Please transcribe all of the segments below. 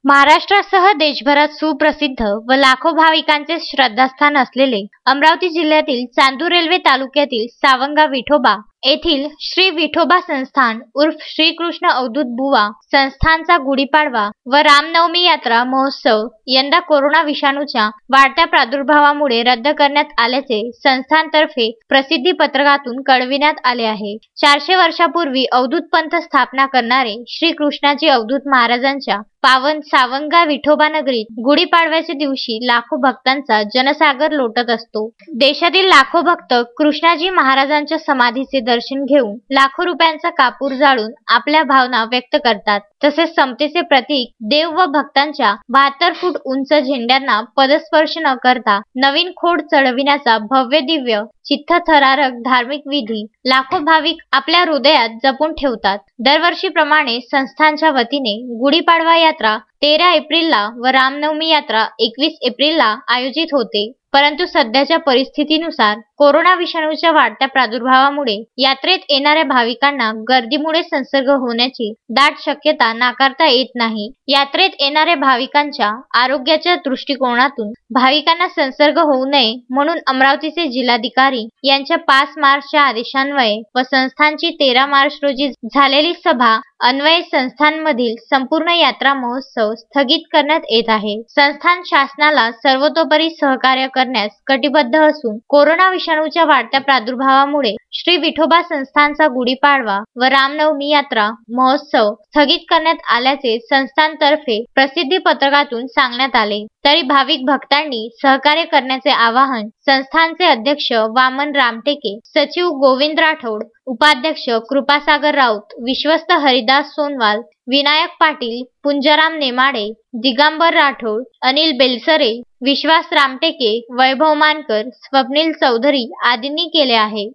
महाराष्ट्रासह देशभरात सुप्रसिद्ध व लाखो भाविकांचे श्रद्धास्थान असलेले अमरावती जिल्ह्यातील चांदूर रेल्वे तालुक्यातील सावंगा विठोबा येथील श्री विठोबा संस्थान उर्फ श्रीकृष्ण अवधूत बुवा संस्थानचा गुढीपाडवा व रामनवमी यात्रा महोत्सव यंदा कोरोना विषाणूच्या वाढत्या प्रादुर्भावामुळे रद्द करण्यात आल्याचे संस्थानतर्फे प्रसिद्धी पत्रकातून कळविण्यात आले आहे। 400 वर्षापूर्वी अवधूत पंथ स्थापना करणारे श्री कृष्णाजी अवधूत महाराजांच्या पावन सावंगा विठोबा नगरीत गुढीपाडव्याच्या दिवशी लाखो भक्तांचा जनसागर लोटत असतो। देशातील लाखो भक्त कृष्णाजी महाराजांच्या समाधीचे दर्शन घेऊन लाखो रुपयांचा कापूर जाळून आपल्या भावना व्यक्त करतात। तसेच समतेचे प्रतीक देव व भक्तांच्या 72 फूट उंच झेंड्यांना पदस्पर्श न करता नवीन खोड चढविण्याचा भव्य दिव्य चित्तथरारक धार्मिक विधी लाखो भाविक आपल्या हृदयात जपून ठेवतात। दरवर्षीप्रमाणे संस्थानच्या वतीने गुढीपाडवा यात्रा 13 एप्रिलला व रामनवमी यात्रा 21 एप्रिलला आयोजित होते। परंतु सध्याच्या परिस्थितीनुसार कोरोना विषाणूच्या वाढत्या प्रादुर्भावामुळे यात्रेत येणाऱ्या भाविकांना गर्दीमुळे संसर्ग होण्याची दाट शक्यता नाकारता येत नाही। यात्रेत येणाऱ्या भाविकांच्या आरोग्याच्या दृष्टिकोनातून भाविकांना संसर्ग होऊ नये म्हणून अमरावतीचे जिल्हाधिकारी यांच्या 5 मार्चच्या आदेशान्वये व संस्थानची 13 मार्च रोजी झालेली सभा अन्वये संस्थानमधील संपूर्ण यात्रा महोत्सव स्थगित करण्यात येत आहे। संस्थान शासनाला सर्वतोपरी सहकार्य करण्यास कटिबद्ध असून कोरोना विषाणूच्या वाढत्या प्रादुर्भावामुळे श्री विठोबा संस्थानचा गुढीपाडवा व रामनवमी यात्रा महोत्सव स्थगित करण्यात आल्याचे संस्थानतर्फे प्रसिद्धी पत्रकातून सांगण्यात आले। तरी भाविक भक्तांनी सहकार्य करण्याचे आवाहन संस्थानचे अध्यक्ष वामन रामटेके, सचिव गोविंद राठोड, उपाध्यक्ष कृपासागर राऊत, विश्वस्त हरिदास सोनवाल, विनायक पाटील, पुंजराम नेमाडे, दिगंबर राठोड, अनिल बेलसरे, विश्वास रामटेके, वैभव मानकर, स्वप्नील चौधरी आदींनी केले आहे।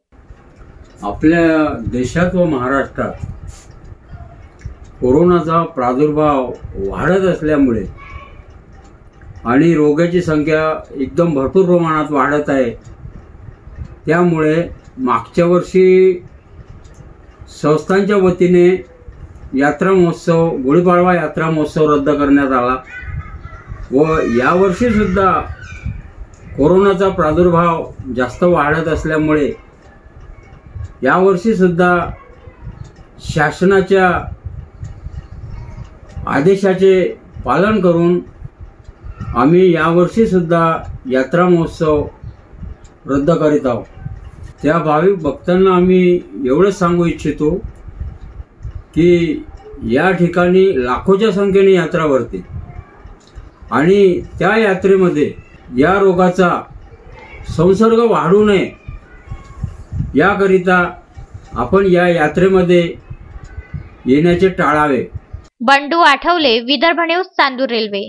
आपल्या देशात व महाराष्ट्रात कोरोनाचा प्रादुर्भाव वाढत असल्यामुळे आणि रोगाची संख्या एकदम भरपूर प्रमाणात वाढत आहे, त्यामुळे मागच्या वर्षी संस्थानच्या वतीने यात्रा महोत्सव गुढीपाडवा यात्रा महोत्सव रद्द करण्यात आला व यावर्षी सुद्धा कोरोनाचा प्रादुर्भाव जास्त वाढत असल्यामुळे यावर्षी सुद्धा शासनाच्या आदेशाचे पालन करून आम्ही यावर्षी सुद्धा यात्रा महोत्सव रद्द करीत आहोत। त्या भाविक भक्तांना आम्ही एवढंच सांगू इच्छितो की या ठिकाणी लाखोच्या संख्येने यात्रा भरते आणि त्या यात्रेमध्ये या रोगाचा संसर्ग वाढू नये याकरिता आपण या यात्रेमध्ये येण्याचे टाळावे। Bandu Athawale, Vidarbha news, Chandur railway.